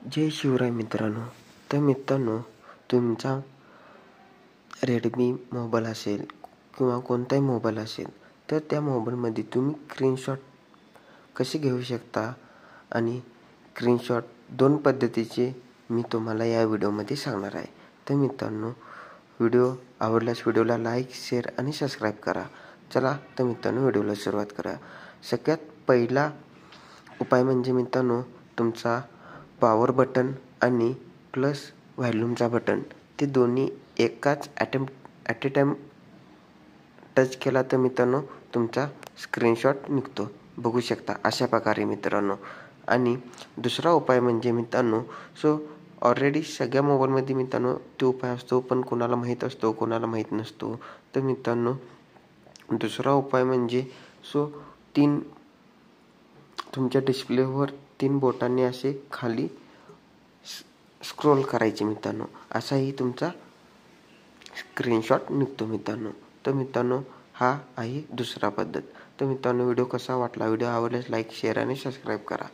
जय शिवराय मित्रांनो. तर मित्रांनो, तुमचा रेडमी मोबाईल असेल किंवा कोणताही मोबाईल असेल तर त्या मोबाईलमध्ये तुम्ही स्क्रीनशॉट कसे घेऊ शकता आणि स्क्रीनशॉट 2 पद्धतीचे मी तुम्हाला या व्हिडिओमध्ये सांगणार आहे. तर मित्रांनो, व्हिडिओ आवडल्यास व्हिडिओला लाईक, शेअर आणि सबस्क्राईब करा. चला तर मित्रांनो, व्हिडिओला सुरुवात करा. सगळ्यात पहिला उपाय म्हणजे मित्रांनो, तुमचा पॉवर बटन आणि प्लस व्हॉल्यूमचा बटन ते दोन्ही एकाच ॲट ए टाईम टच केला तर मित्रांनो तुमचा स्क्रीनशॉट निघतो. बघू शकता अशा प्रकारे मित्रांनो. आणि दुसरा उपाय म्हणजे मित्रांनो, ऑलरेडी सगळ्या मोबाईलमध्ये मित्रांनो तो उपाय असतो, पण कोणाला माहीत असतो, कोणाला माहीत नसतो. तर मित्रांनो, दुसरा उपाय म्हणजे तुमच्या डिस्प्लेवर 3 बोटांनी असे खाली स्क्रोल करायचे मित्रांनो. असाही तुमचा स्क्रीनशॉट निघतो मित्रांनो. तर मित्रांनो, हा आहे दुसरा पद्धत. तर मित्रांनो, व्हिडिओ कसा वाटला? व्हिडिओ आवडल्यास लाईक, शेअर आणि सबस्क्राईब करा.